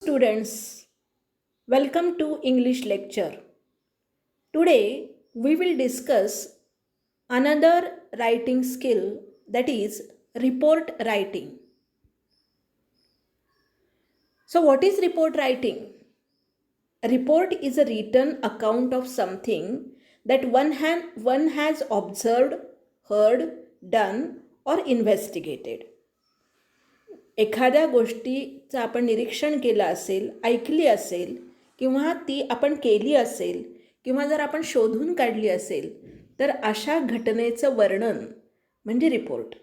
Students, welcome to English lecture. Today we will discuss another writing skill, that is report writing. So what is report writing? A report is a written account of something that one has observed, heard, done or investigated. एखाद्या गोष्टीचं आपण निरीक्षण केलं असेल, ऐकली असेल किंवा ती आपण केली असेल किंवा जर आपण शोधून काढली असेल तर अशा घटनेचं वर्णन म्हणजे report.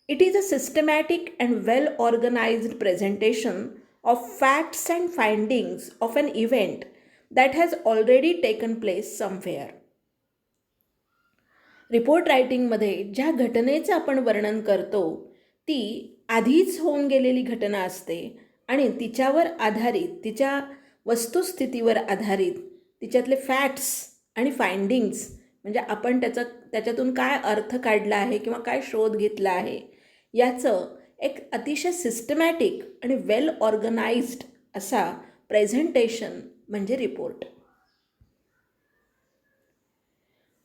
It is a systematic and well organised presentation of facts and findings of an event that has already taken place somewhere. Report रायटिंगमध्ये ज्या घटनेचं आपण वर्णन करतो ती आधीच होऊन गेलेली घटना असते आणि तिच्यावर आधारित, तिच्या वस्तुस्थितीवर आधारित तिच्यातले फॅक्ट्स आणि फाइंडिंग्स म्हणजे आपण त्याच्यातून काय अर्थ काढला आहे किंवा काय शोध घेतला आहे याचं एक अतिशय सिस्टमॅटिक आणि वेल ऑर्गनाइज्ड असा प्रेझेंटेशन म्हणजे रिपोर्ट.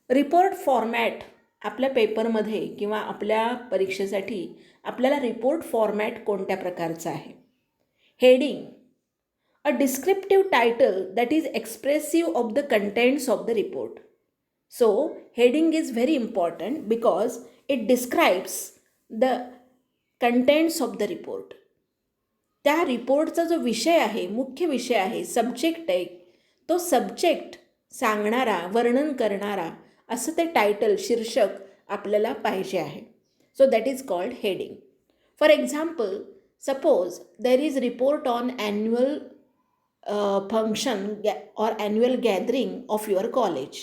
रिपोर्ट फॉर्मॅट आपल्या पेपरमध्ये किंवा आपल्या परीक्षेसाठी आपल्याला रिपोर्ट फॉर्मॅट कोणत्या प्रकारचा आहे? Heading, a descriptive title that is expressive of the contents of the report. So heading is very important because it describes the contents of the report. त्या रिपोर्टचा जो विषय आहे, मुख्य विषय आहे, सब्जेक्ट आहे, तो सब्जेक्ट सांगणारा, वर्णन करणारा असं ते टायटल, शीर्षक आपल्याला पाहिजे आहे. So that is called heading. For example, suppose there is report on annual function or annual gathering of your college.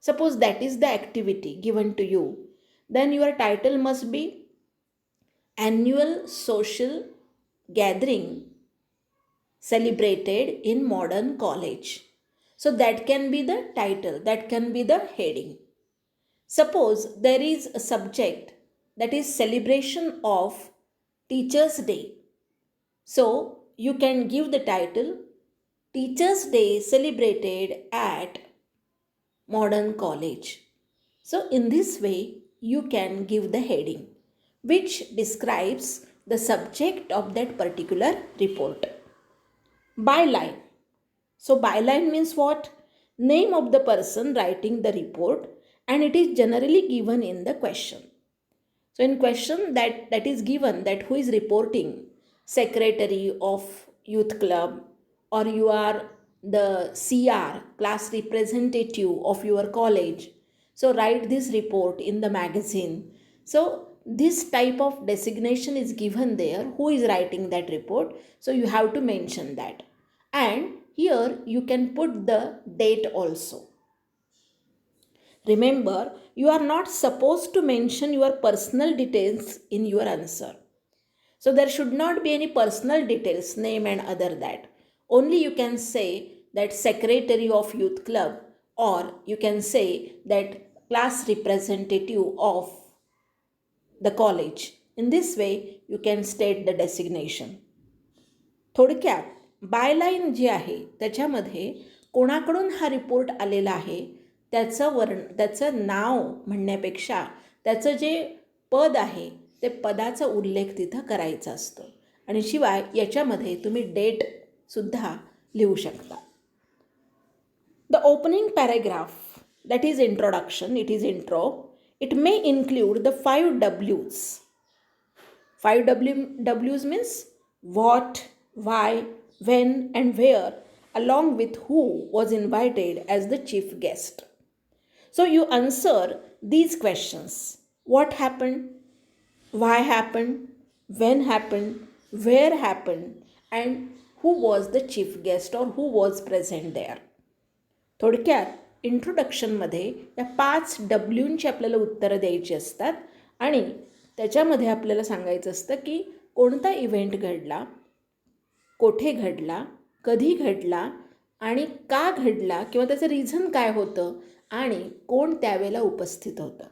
Suppose that is the activity given to you. Then your title must be Annual Social Gathering Celebrated in Modern College. So that can be the title, that can be the heading. Suppose there is a subject that is celebration of Teachers' Day. So you can give the title Teachers' Day celebrated at Modern College. So in this way you can give the heading which describes the subject of that particular report. Byline. So byline means what? Name of the person writing the report, and it is generally given in the question. So in question that is given that who is reporting, secretary of youth club, or you are the CR, class representative of your college. So write this report in the magazine. So this type of designation is given there, who is writing that report. So you have to mention that. And here you can put the date also. Remember, you are not supposed to mention your personal details in your answer. So there should not be any personal details, name and other that. Only you can say that secretary of youth club, or you can say that class representative of the college. In this way you can state the designation. थोडक्यात byline जी आहे त्याच्यामध्ये कोणाकडून हा report आलेला आहे त्याचं नाव म्हणण्यापेक्षा त्याचं जे पद आहे ते पदाचा उल्लेख तिथं करायचा असतो. आणि शिवाय याच्यामध्ये तुम्ही डेटसुद्धा लिहू शकता. The opening paragraph that is introduction, it is intro. It may include the 5 W's. 5 W's means what, why, when and where, along with who was invited as the chief guest. So you answer these questions. What happened? Why happened? When happened? Where happened? And who was the chief guest or who was present there? थोडक्यात इंट्रोडक्शनमध्ये या 5 W'ची आपल्याला उत्तरं द्यायची असतात आणि त्याच्यामध्ये आपल्याला सांगायचं असतं की कोणता इव्हेंट घडला, कोठे घडला, कधी घडला आणि का घडला किंवा त्याचं रिझन काय होतं आणि कोण त्यावेळेला उपस्थित होतं.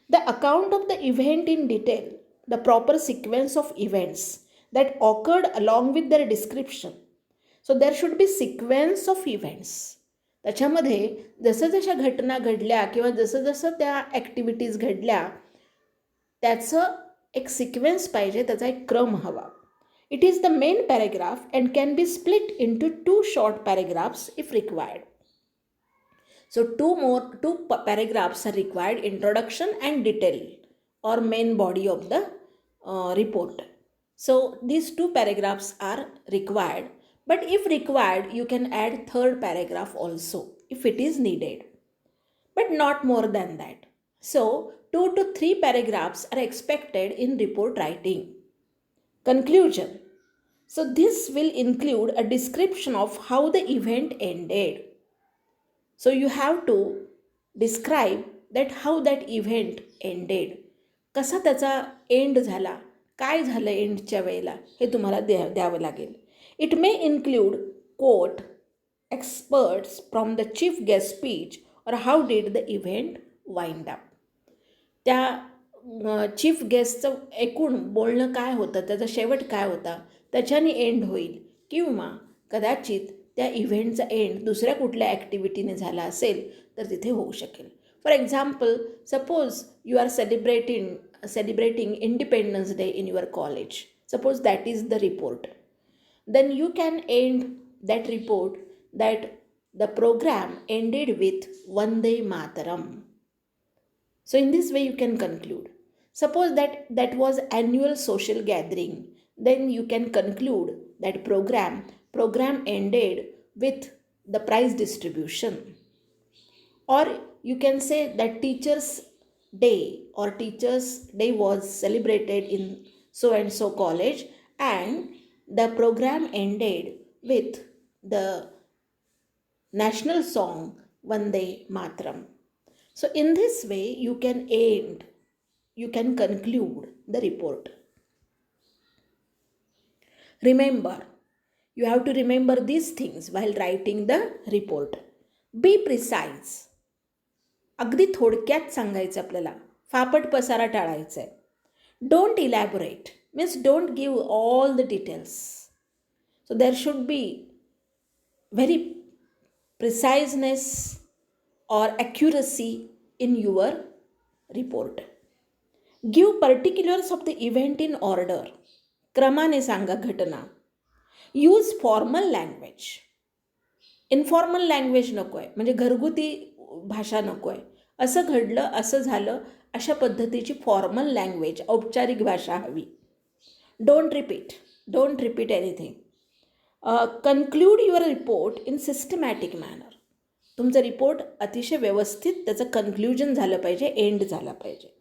The account of the event in detail, the proper sequence of events that occurred along with their description. So there should be sequence of events. त्याच्यामध्ये जसं जशा घटना घडल्या किंवा जसं जसं त्या ॲक्टिव्हिटीज घडल्या त्याचं एक सिक्वेन्स पाहिजे, त्याचा एक क्रम हवा. It is the main paragraph and can be split into 2 short paragraphs if required. So two paragraphs are required, introduction and detail or main body of the report. So these 2 paragraphs are required, but if required you can add 3rd paragraph also if it is needed, but not more than that. So 2 to 3 paragraphs are expected in report writing. Conclusion. So this will include a description of how the event ended. So you have to describe that how that event ended. कसा त्याचा end झाला, काय झालं एंडच्या वेळेला हे तुम्हाला द्यावं लागेल. It may include quote experts from the chief guest speech or how did the event wind up. त्या चीफ गेस्टचं एकूण बोलणं काय होतं, त्याचा शेवट काय होता, त्याच्याने एंड होईल. किंवा कदाचित त्या इव्हेंटचा एंड दुसऱ्या कुठल्या ॲक्टिव्हिटीने झाला असेल तर तिथे होऊ शकेल. For example, suppose you are celebrating Independence Day in your college. Suppose that is the report. Then you can end that report that the program ended with Vande Mataram. So in this way you can conclude. Suppose that was annual social gathering. Then you can conclude that program ended with the prize distribution. Or you can say that Teachers' Day or Teachers' Day was celebrated in so and so college and the program ended with the national song Vande Mataram. So in this way you can conclude the report. Remember, you have to remember these things while writing the report. Be precise. अगदी थोडक्यात सांगायचं आपल्याला, फापट पसारा टाळायचा आहे. Don't elaborate, means don't give all the details. So there should be very preciseness or accuracy in your report. Give particulars of the event in order. क्रमाने सांगा घटना. Use formal language. Informal language नको आहे, म्हणजे घरगुती भाषा नको आहे. असं घडलं, असं झालं, अशा पद्धतीची फॉर्मल लँग्वेज, औपचारिक भाषा हवी. Don't repeat anything. Conclude your report in systematic manner. तुमचा रिपोर्ट अतिशय व्यवस्थित त्याचं कन्क्ल्युजन झालं पाहिजे, एंड झाला पाहिजे.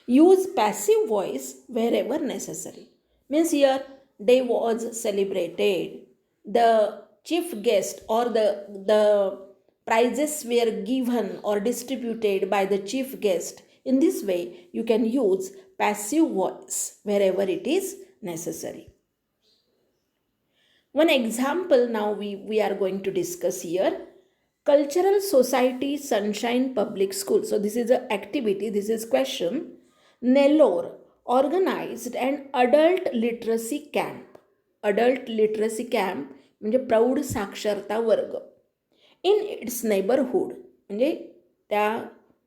Use passive voice where ever necessary. Means here day was celebrated, the chief guest और the prizes were given or distributed by the chief guest. In this way, you can use passive voice wherever it is necessary. One example now we are going to discuss here. Cultural Society Sunshine Public School. So this is an activity, this is question. Nellore organized an adult literacy camp. Adult literacy camp म्हणजे प्रौढ साक्षरता वर्ग. In its neighbourhood, म्हणजे त्या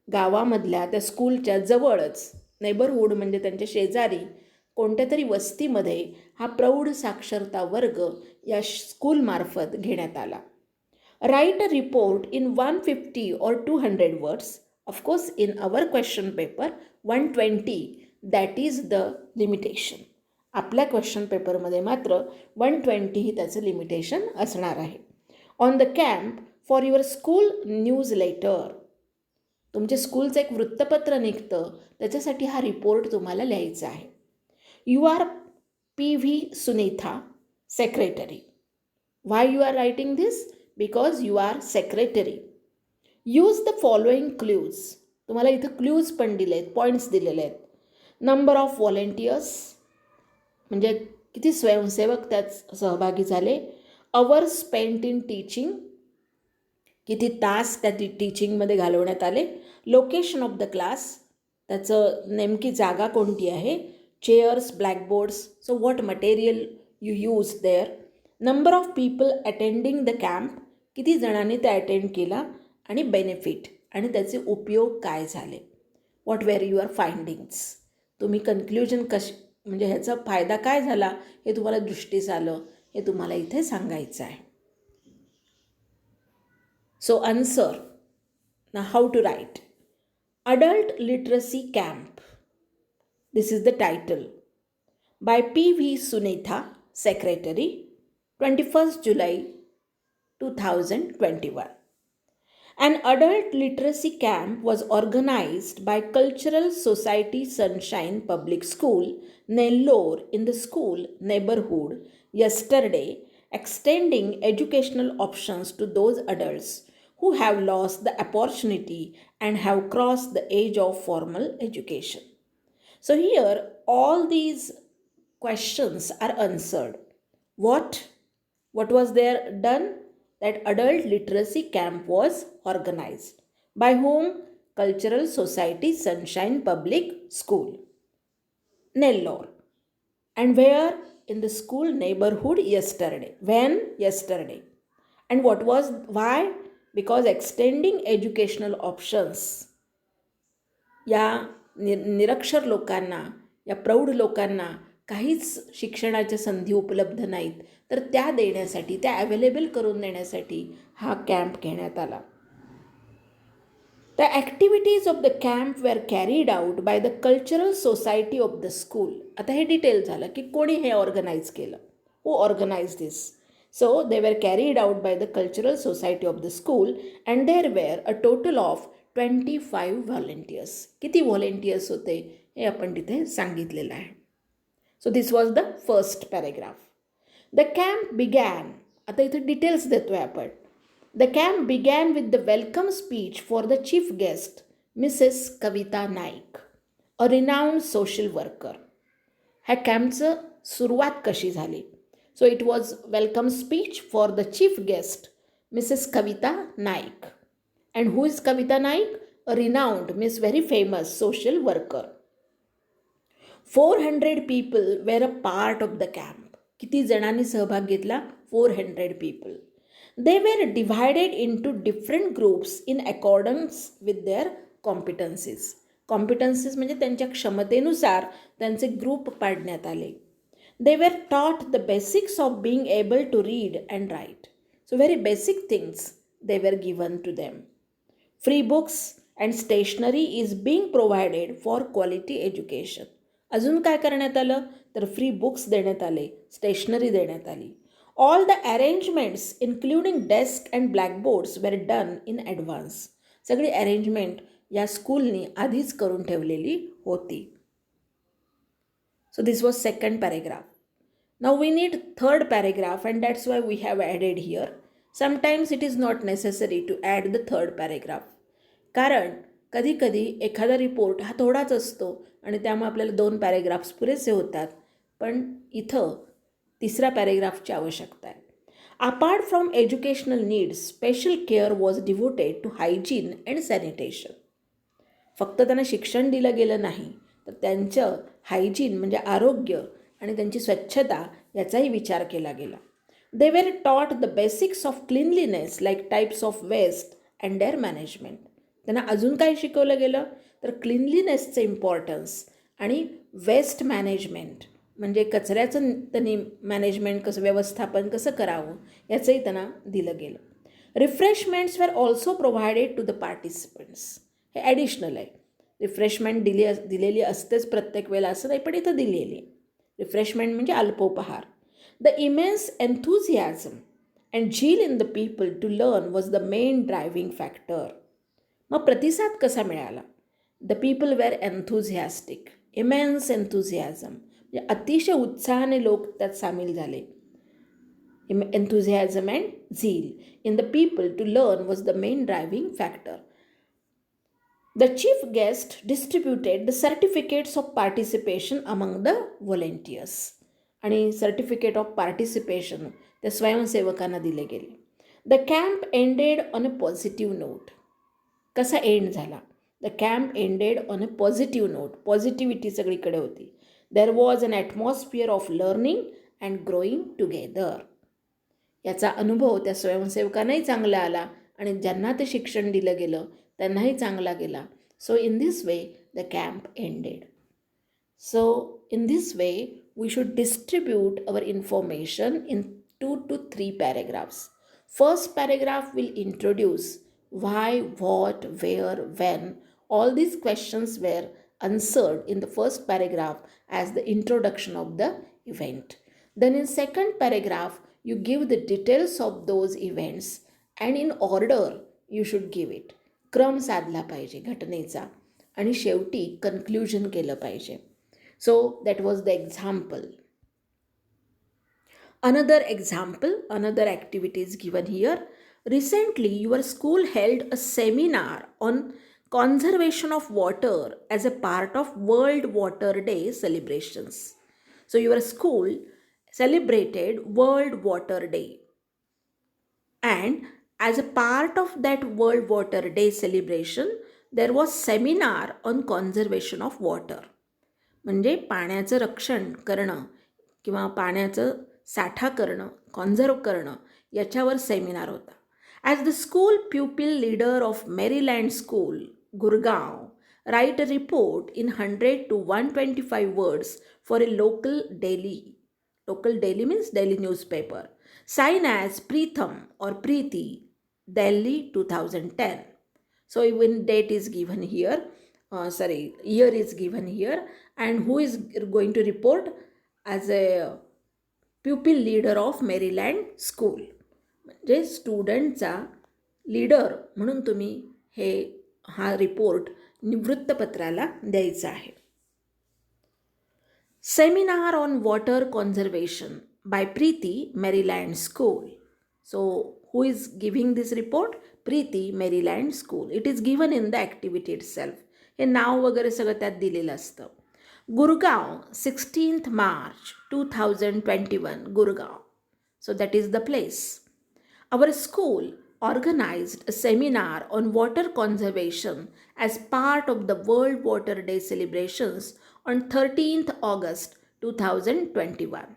गावामधल्या त्या स्कूलच्या जवळच, नेबरहूड म्हणजे त्यांच्या शेजारी कोणत्या तरी वस्तीमध्ये हा प्रौढ साक्षरता वर्ग या स्कूलमार्फत घेण्यात आला. Write a report in 150 or 200 words. Of course in our question paper 120, that is the limitation. आपल्या क्वेश्चन पेपरमध्ये मात्र 120 ही त्याचं लिमिटेशन असणार आहे. On the camp for your school newsletter. तुमच्या स्कूलचं एक वृत्तपत्र निघतं, त्याच्यासाठी हा रिपोर्ट तुम्हाला लिहायचा आहे. You are PV Sunitha, secretary. Why you are writing this? Because you are secretary. Use the following clues. तुम्हाला इथं क्ल्यूज पण दिले आहेत, पॉईंट्स दिलेले आहेत. नंबर ऑफ व्हॉलेंटियर्स, म्हणजे किती स्वयंसेवक त्यात सहभागी झाले. अवर्स स्पेंट इन टीचिंग, किती तास त्या टीचिंगमध्ये घालवण्यात आले. लोकेशन ऑफ द क्लास, त्याचं नेमकी जागा कोणती आहे. chairs, blackboards. So what material you use there, number of people attending the camp, किती जणांनी ते अटेंड केला, आणि बेनिफिट आणि त्याचे उपयोग काय झाले, व्हॉट वेर युअर फाइंडिंग्स. तुम्ही कन्क्ल्युजन म्हणजे ह्याचा फायदा काय झाला हे तुम्हाला दृष्टीस आलं हे तुम्हाला इथे सांगायचं आहे. So answer. Now how to write? Adult Literacy Camp. This is the title. By P.V. Sunitha, Secretary, 21st July 2021. An adult literacy camp was organized by Cultural Society Sunshine Public School, Nellore, in the school neighborhood yesterday, extending educational options to those adults who have lost the opportunity and have crossed the age of formal education. So here all these questions are answered. What was there done? That adult literacy camp was organized. By whom? Cultural Society Sunshine Public School, Nellore. And where? In the school neighborhood yesterday. When? Yesterday. And what was, why? Because extending educational options या निरक्षर लोकांना, या प्रौढ लोकांना काहीच शिक्षणाच्या संधी उपलब्ध नाहीत, तर त्या देण्यासाठी, त्या अवेलेबल करून देण्यासाठी हा कॅम्प घेण्यात आला. The activities of the camp were carried out by the cultural society of the school. आता हे डिटेल झालं की कोणी हे ऑर्गनाईज केलं, who organise this. So they were carried out by the Cultural Society of the school, and there were a total of 25 volunteers. किती volunteers होते हे आपण तिथे सांगितलेलं आहे. So this was the first paragraph. The camp began. आता इथे details देतोय आपण. The camp began with the welcome speech for the chief guest, Mrs. Kavita Naik, a renowned social worker. ह्या कॅम्पचं सुरुवात कशी झाली? So it was welcome speech for the chief guest, Mrs. Kavita Naik. And who is Kavita Naik? A renowned, means very famous social worker. 400 people were a part of the camp. किती जणांनी सहभाग घेतला? 400 people. They were divided into different groups in accordance with their competencies. Competencies म्हणजे त्यांच्या क्षमतेनुसार त्यांचे group पाडण्यात आले. They were taught the basics of being able to read and write. So very basic things they were given to them. Free books and stationery is being provided for quality education. अजून काय करण्यात आलं तर free books देण्यात आले, stationery देण्यात आली. All the arrangements including desk and blackboards were done in advance. सगळी अरेंजमेंट या स्कूलनी आधीच करून ठेवलेली होती. So this was second paragraph. Now we need third paragraph, and that's why we have added here. Sometimes it is not necessary to add the third paragraph. कारण कधी कधी एखादा रिपोर्ट हा थोडाच असतो आणि त्यामुळे आपल्याला 2 पॅरेग्राफ्स पुरेसे होतात, पण इथं तिसरा पॅरेग्राफची आवश्यकता आहे. Apart from educational needs, special care was devoted to hygiene and sanitation. फक्त त्यांना शिक्षण दिलं गेलं नाही, तर त्यांचं हायजीन म्हणजे आरोग्य आणि त्यांची स्वच्छता याचाही विचार केला गेला. They were taught the basics of cleanliness like types of waste and their management. त्यांना अजून काय शिकवलं गेलं तर क्लिनलीनेसचं इम्पॉर्टन्स आणि वेस्ट मॅनेजमेंट म्हणजे कचऱ्याचं त्यांनी मॅनेजमेंट कसं, व्यवस्थापन कसं करावं याचंही त्यांना दिलं गेलं. Refreshments were also provided to the participants. हे ॲडिशनल आहे. रिफ्रेशमेंट दिलेली असतेच प्रत्येक वेळेला असं नाही, पण इथं दिलेली आहे. रिफ्रेशमेंट म्हणजे अल्पोपहार. The immense enthusiasm and zeal in the people to learn was the main driving factor. मग प्रतिसाद कसा मिळाला? The people were enthusiastic, immense enthusiasm म्हणजे अतिशय उत्साहाने लोक त्यात सामील झाले. Enthusiasm and zeal in the people to learn was the main driving factor. The chief guest distributed the certificates of participation among the volunteers. आणि सर्टिफिकेट ऑफ पार्टिसिपेशन त्या स्वयंसेवकांना दिले गेले. The camp ended on a positive note. कसा end झाला? The camp ended on a positive note. Positivity सगळीकडे होती. There was an atmosphere of learning and growing together. याचा अनुभव त्या स्वयंसेवकांनाही चांगला आला आणि ज्यांना ते शिक्षण दिलं गेलं त्यांनाही चांगला गेला. So in this way the camp ended. So in this way, we should distribute our information in 2 to 3 paragraphs. First paragraph will introduce why, what, where, when. All these questions were answered in the first paragraph as the introduction of the event. Then in second paragraph, you give the details of those events and in order you should give it. क्रम साधला पाहिजे घटनेचा आणि शेवटी conclusion केलं पाहिजे. So that was the example. Another example, another activity is given here. Recently, your school held a seminar on conservation of water as a part of World Water Day celebrations. So your school celebrated World Water Day. And as a part of that World Water Day celebration, there was seminar on conservation of water. म्हणजे पाण्याचं रक्षण करणं किंवा पाण्याचं साठा करणं, conserve करणं याच्यावर सेमिनार होता. As the school pupil leader of Maryland school Gurgaon write a report in 100 to 125 words for a local daily means daily newspaper sign as Preetham or Preeti Delhi 2010. So even date is given here. Year is given here, and who is going to report as a pupil leader of Maryland School. म्हणजे स्टुडंटचा leader म्हणून तुम्ही हा report वृत्तपत्राला द्यायचा आहे. Seminar on water conservation by Preeti Maryland school. So who is giving this report? Preeti Maryland school. It is given in the activity itself. हे नाव वगैरे सगळं त्यात दिलेलं असतं. Gurgaon 16th March 2021 Gurgaon. So that is the place. Our school organized a seminar on water conservation as part of the World Water Day celebrations on 13th August 2021.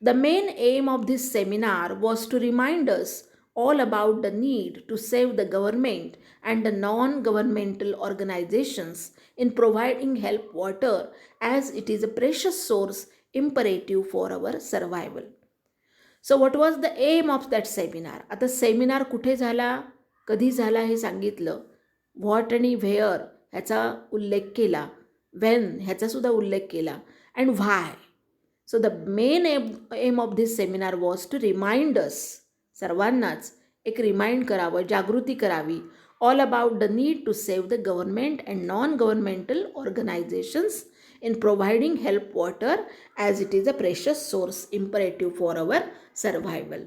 The main aim of this seminar was to remind us all about the need to save the government and the non-governmental organizations in providing help water as it is a precious source imperative for our survival. So what was the aim of that seminar? आता seminar कुठे झाला, कधी झाला हे सांगितलं. What आणि where ह्याचा उल्लेख केला, वेन ह्याचा सुद्धा उल्लेख केला, and why. So the main aim of this seminar was to remind us, सर्वांनाच एक रिमाइंड करावं, जागृती करावी, all about the need to save the government and non governmental organisations in providing help water as it is a precious source imperative for our survival.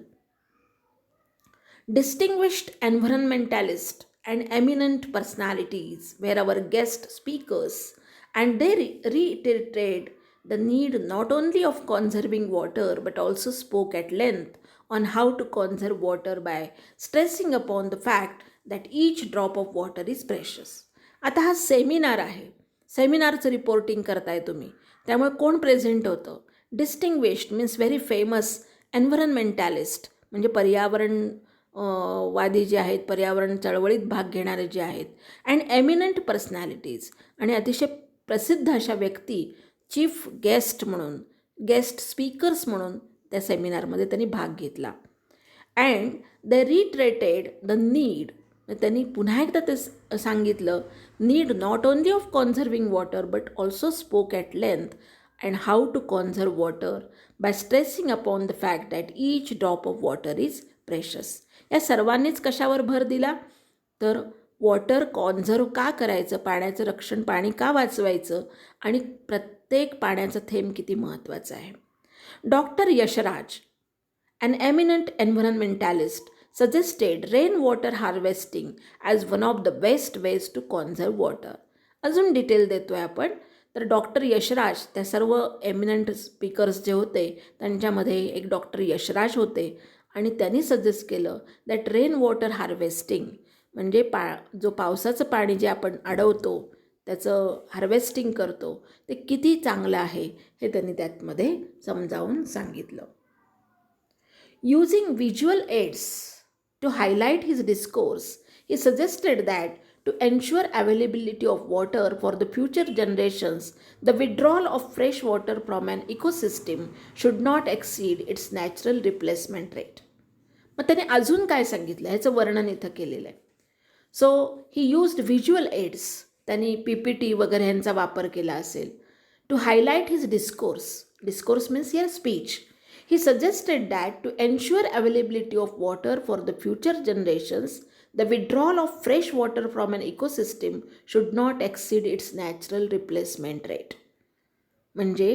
Distinguished environmentalists and eminent personalities were our guest speakers, and they reiterated the need not only of conserving water but also spoke at length on how to conserve water by stressing upon the fact that each drop of water is precious. आता हा seminar आहे, सेमिनारचं reporting करताय तुम्ही, त्यामुळे कोण present होतं? Distinguished means very famous एन्व्हायरमेंटॅलिस्ट, म्हणजे पर्यावरण वादी जे आहेत, पर्यावरण चळवळीत भाग घेणारे जे आहेत, अँड एमिनंट पर्सनॅलिटीज, आणि अतिशय प्रसिद्ध अशा व्यक्ती चीफ गेस्ट म्हणून, गेस्ट स्पीकर्स म्हणून त्या सेमिनारमध्ये त्यांनी भाग घेतला. And they reiterated the need, त्यांनी पुन्हा एकदा ते सांगितलं, need not only of conserving water but also spoke at length and how to conserve water by stressing upon the fact that each drop of water is precious. या सर्वांनीच कशावर भर दिला? तर वॉटर कॉन्झर्व का करायचं, पाण्याचं रक्षण, पाणी का वाचवायचं, आणि प्रत्येक पाण्याचा थेंब किती महत्त्वाचा आहे. Doctor Yashraj, an eminent environmentalist, suggested rainwater harvesting as one of the best ways to conserve water. अजून डिटेल देतो आहे आपण. तर डॉक्टर यशराज, त्या सर्व एमिनंट स्पीकर्स जे होते त्यांच्यामध्ये एक डॉक्टर यशराज होते, आणि त्यांनी सजेस्ट केलं दॅट रेन वॉटर हार्वेस्टिंग म्हणजे जो पावसाचं पाणी जे आपण अडवतो त्याचं हार्वेस्टिंग करतो ते किती चांगलं आहे हे त्यांनी त्यातमध्ये समजावून सांगितलं. Using visual aids to highlight his discourse, he suggested that to ensure availability of water for the future generations, the withdrawal of fresh water from an ecosystem should not exceed its natural replacement rate. मग त्याने अजून काय सांगितलं ह्याचं वर्णन इथं केलेलं आहे. So he used visual aids, त्यांनी PPT वगैरे ह्यांचा वापर केला असेल to highlight his discourse means here speech. He suggested that to ensure availability of water for the future generations, the withdrawal of fresh water from an ecosystem should not exceed its natural replacement rate. म्हणजे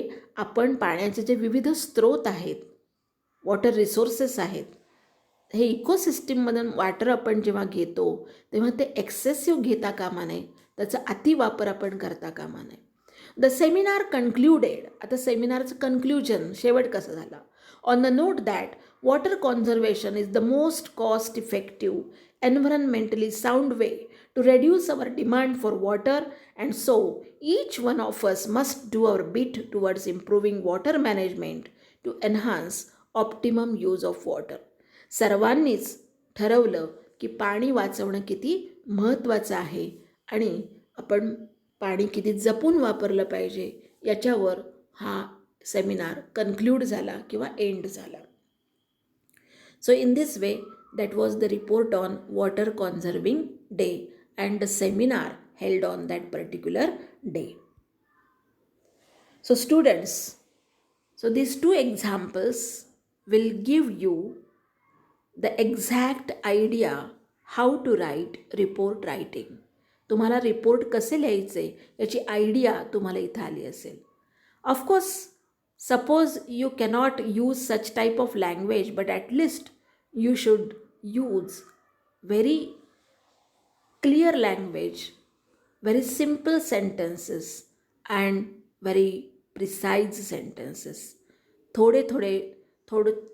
आपण पाण्याचे जे विविध स्रोत आहेत, water resources आहेत, हे इकोसिस्टीममधून water आपण जेव्हा घेतो तेव्हा ते एक्सेसिव्ह घेता कामा नये, त्याचा अतिवापर आपण करता कामा नये. द सेमिनार कन्क्ल्युडेड, आता सेमिनारचं कन्क्ल्युजन शेवट कसं झाला, on the note that water conservation is the most cost effective environmentally sound way to reduce our demand for water and so each one of us must do our bit towards improving water management to enhance optimum use of water. सर्वांनीच ठरवलं की पाणी वाचवणं किती महत्त्वाचं आहे आणि आपण पाणी किती जपून वापरलं पाहिजे याच्यावर हा सेमिनार कन्क्ल्यूड झाला किंवा एंड झाला. So in this way that was the report on water conserving day and the seminar held on that particular day. So students, so these two examples will give you the exact idea how to write report writing. तुम्हाला report कसे लिहायचे याची idea तुम्हाला इथं आली असेल. Of course suppose you cannot use such type of language, but at least you should use very clear language, very simple sentences and very precise sentences. थोडे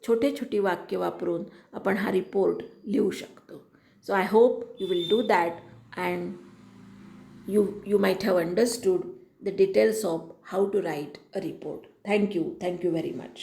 छोटे छोटी वाक्य वापरून आपण हा रिपोर्ट लिहू शकतो. So I hope you will do that and you might have understood the details of how to write a report. Thank you very much.